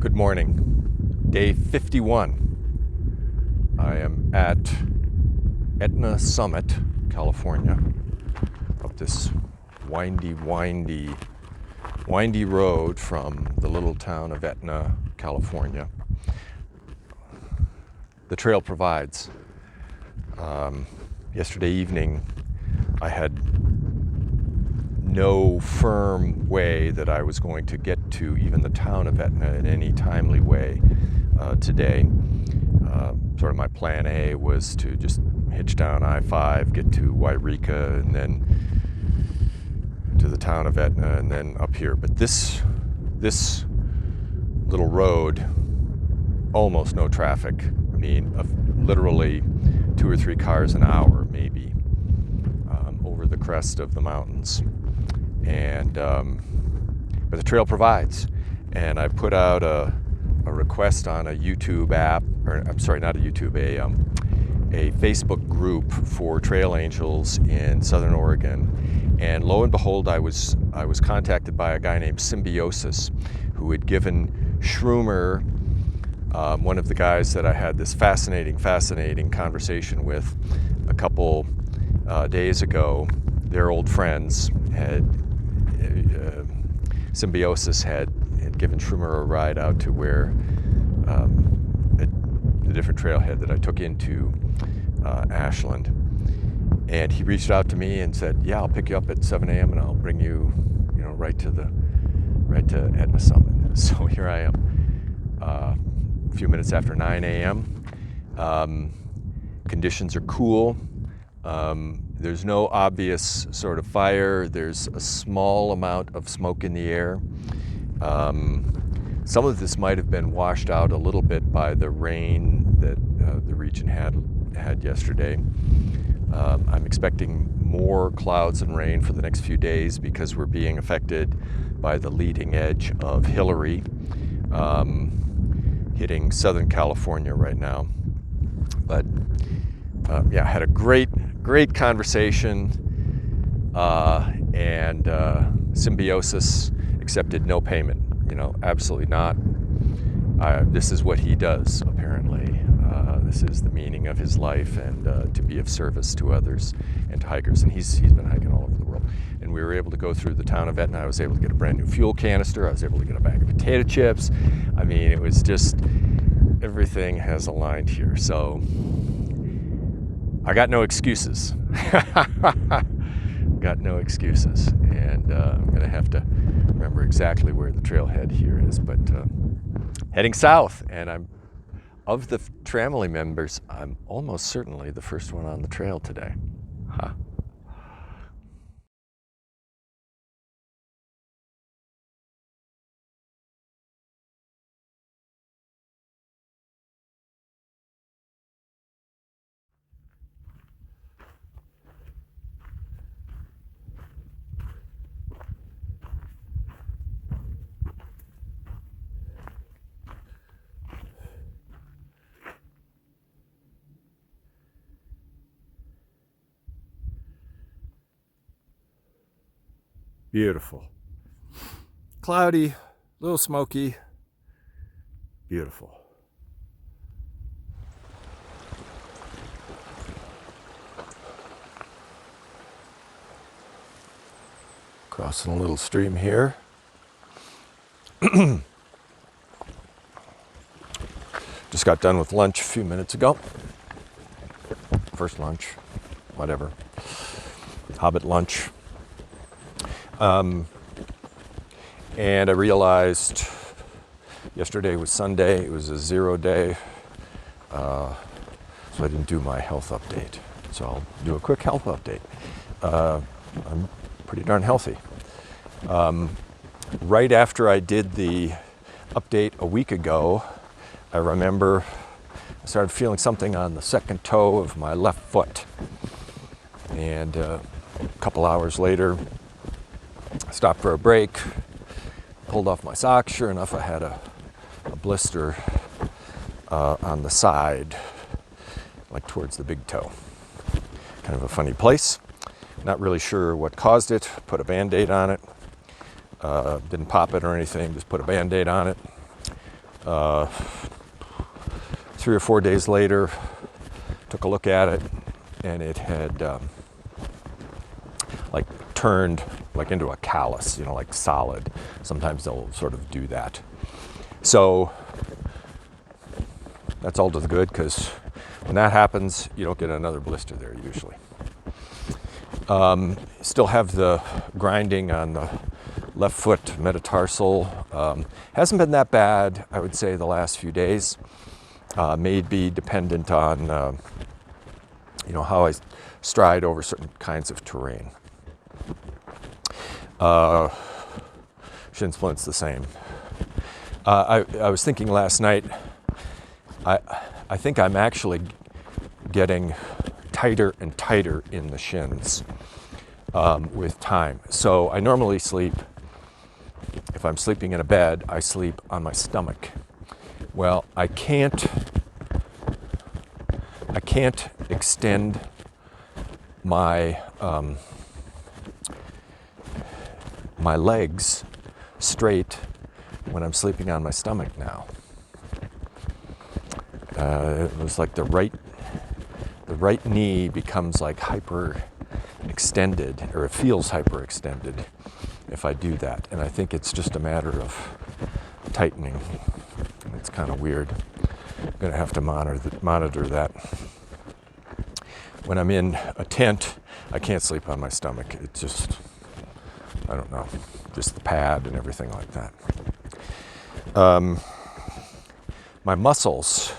Good morning. Day 51. I am at Etna Summit, California, up this windy road from the little town of Etna, California. The trail provides. Yesterday evening, I had no firm way that I was going to get to even the town of Etna in any timely way today. Sort of my plan A was to just hitch down I-5, get to Wairika, and then to the town of Etna, and then up here. But this little road, almost no traffic. I mean, literally 2 or 3 cars an hour, maybe, over the crest of the mountains. And but the trail provides, and I put out a request on a YouTube app, or I'm sorry, not a YouTube, a Facebook group for trail angels in Southern Oregon. And lo and behold, I was contacted by a guy named Symbiosis, who had given Shroomer, one of the guys that I had this fascinating conversation with a couple days ago. They're old friends. Symbiosis had given Shroomer a ride out to where the different trailhead that I took into Ashland. And he reached out to me and said, yeah, I'll pick you up at 7 a.m. and I'll bring you, right to Etna Summit. So here I am, a few minutes after 9 a.m. Conditions are cool. There's no obvious sort of fire. There's a small amount of smoke in the air. Some of this might have been washed out a little bit by the rain that the region had yesterday. I'm expecting more clouds and rain for the next few days because we're being affected by the leading edge of Hillary, hitting Southern California right now. But yeah, I had a great conversation, and Symbiosis accepted no payment. Absolutely not. This is what he does, apparently. This is the meaning of his life, and to be of service to others and to hikers. And he's been hiking all over the world. And we were able to go through the town of Etna. I was able to get a brand new fuel canister. I was able to get a bag of potato chips. I mean, it was just, everything has aligned here. So I got no excuses. Got no excuses. And I'm going to have to remember exactly where the trailhead here is. But heading south, and of the Tramily members, I'm almost certainly the first one on the trail today. Huh. Beautiful. Cloudy, a little smoky. Beautiful. Crossing a little stream here. Just got done with lunch a few minutes ago. First lunch, whatever. Hobbit lunch. And I realized yesterday was Sunday. It was a 0 day. So I didn't do my health update. So I'll do a quick health update. I'm pretty darn healthy. Right after I did the update a week ago, I remember I started feeling something on the second toe of my left foot. And a couple hours later, I stopped for a break, pulled off my socks. Sure enough, I had a blister on the side, like towards the big toe. Kind of a funny place. Not really sure what caused it. Put a Band-Aid on it. Didn't pop it or anything, just put a Band-Aid on it. 3 or 4 days later, took a look at it, and it had like turned like into a callus, you know, like solid. Sometimes they'll sort of do that. So that's all to the good, because when that happens, you don't get another blister there usually. Still have the grinding on the left foot metatarsal. Hasn't been that bad, I would say, the last few days. May be dependent on, you know, how I stride over certain kinds of terrain. Shin splint's the same. I was thinking last night, I think I'm actually getting tighter and tighter in the shins with time. So I normally sleep, if I'm sleeping in a bed, I sleep on my stomach. Well, I can't extend my my legs straight when I'm sleeping on my stomach now. It was like the right knee becomes like hyper extended, or it feels hyper extended if I do that. And I think it's just a matter of tightening. It's kind of weird. I'm going to have to monitor that. When I'm in a tent, I can't sleep on my stomach. It's just, I don't know, just the pad and everything like that. My muscles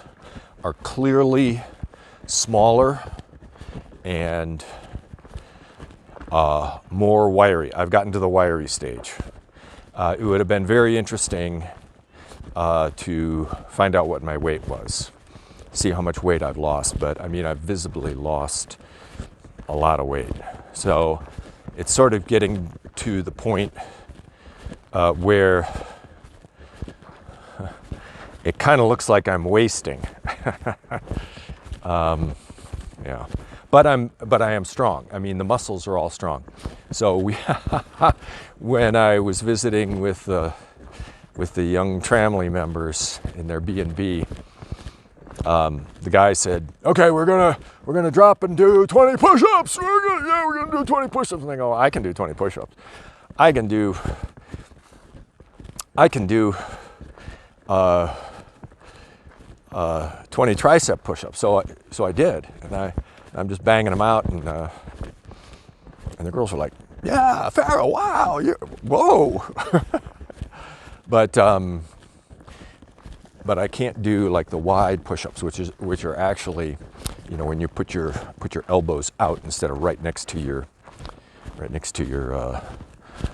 are clearly smaller and more wiry. I've gotten to the wiry stage. It would have been very interesting to find out what my weight was, see how much weight I've lost. But I mean, I've visibly lost a lot of weight. So it's sort of getting to the point where it kind of looks like I'm wasting. Yeah, but I am strong. I mean, the muscles are all strong. So when I was visiting with the young Tramley members in their B&B, the guy said, "Okay, we're gonna drop and do 20 push-ups. We're gonna do 20 push-ups." And they go, "I can do 20 push-ups. I can do 20 tricep push-ups." So I did, and I'm just banging them out, and the girls were like, "Yeah, Farrell, wow, whoa." But I can't do like the wide push-ups, which are actually, you know, when you put your elbows out instead of right next to your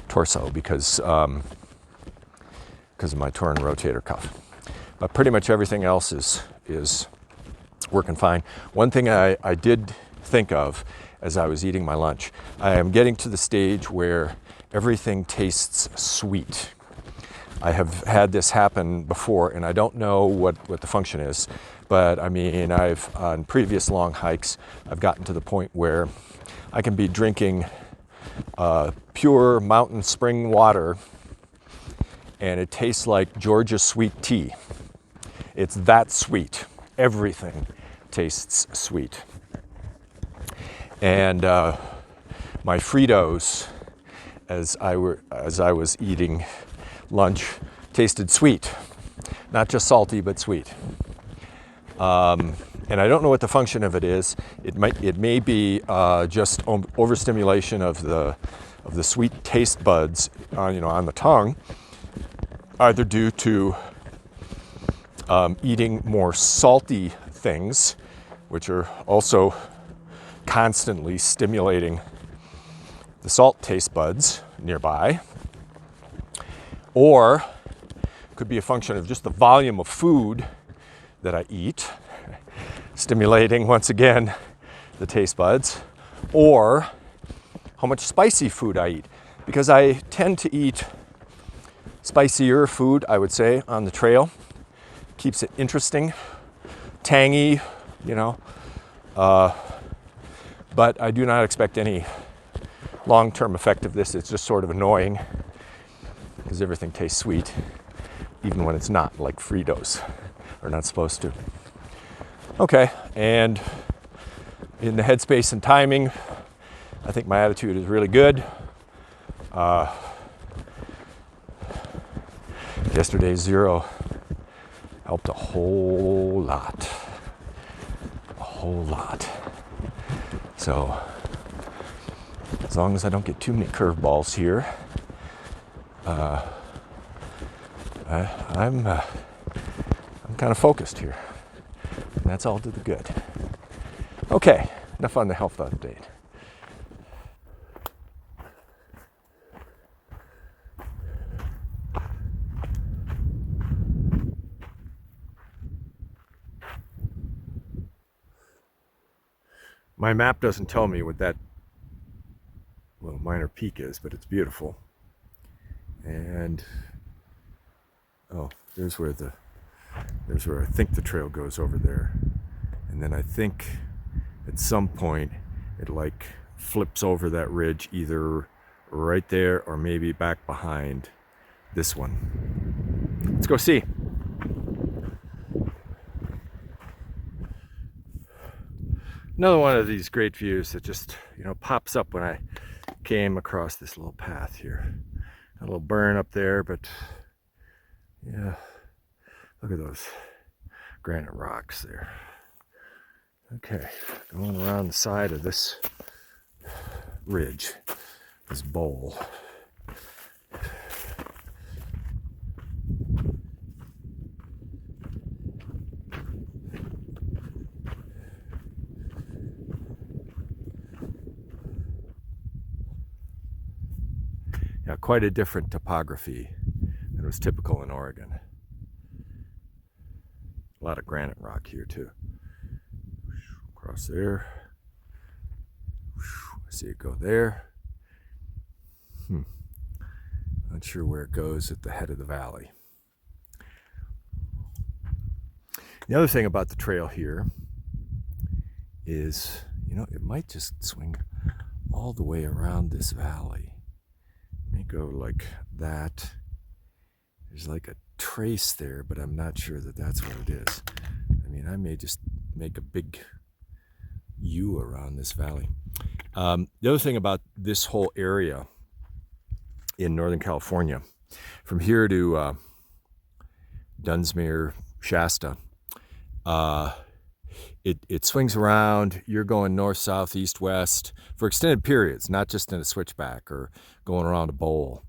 torso, because of my torn rotator cuff. But pretty much everything else is working fine. One thing I did think of as I was eating my lunch, I am getting to the stage where everything tastes sweet. I have had this happen before, and I don't know what the function is, but I mean, on previous long hikes, I've gotten to the point where I can be drinking pure mountain spring water, and it tastes like Georgia sweet tea. It's that sweet. Everything tastes sweet. And my Fritos, as I was eating lunch, tasted sweet, not just salty, but sweet. And I don't know what the function of it is. It may be just overstimulation of the sweet taste buds, on the tongue, either due to eating more salty things, which are also constantly stimulating the salt taste buds nearby, or could be a function of just the volume of food that I eat, stimulating once again the taste buds, or how much spicy food I eat, because I tend to eat spicier food, I would say, on the trail. Keeps it interesting, tangy, but I do not expect any long-term effect of this. It's just sort of annoying because everything tastes sweet even when it's not, like Fritos are not supposed to. Okay, and in the headspace and timing, I think my attitude is really good. Yesterday's 0 helped a whole lot. So as long as I don't get too many curveballs here, I'm kind of focused here. And that's all to the good. Okay, enough on the health update. My map doesn't tell me what that little minor peak is, but it's beautiful. And oh, there's where I think the trail goes over there. And then I think at some point it like flips over that ridge either right there or maybe back behind this one. Let's go see. Another one of these great views that just, pops up when I came across this little path here. A little burn up there, but yeah, look at those granite rocks there. Okay, going around the side of this ridge, this bowl. Yeah, quite a different topography than was typical in Oregon. A lot of granite rock here too. Across there. I see it go there. Not sure where it goes at the head of the valley. The other thing about the trail here is, it might just swing all the way around this valley. It may go like that. There's like a trace there, but I'm not sure that that's what it is. I mean, I may just make a big U around this valley. The other thing about this whole area in Northern California, from here to Dunsmuir, Shasta, it swings around. You're going north, south, east, west for extended periods, not just in a switchback or going around a bowl.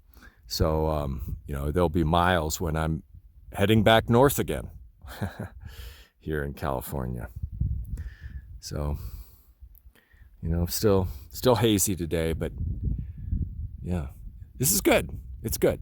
So, there'll be miles when I'm heading back north again here in California. So, still hazy today, but yeah, this is good. It's good.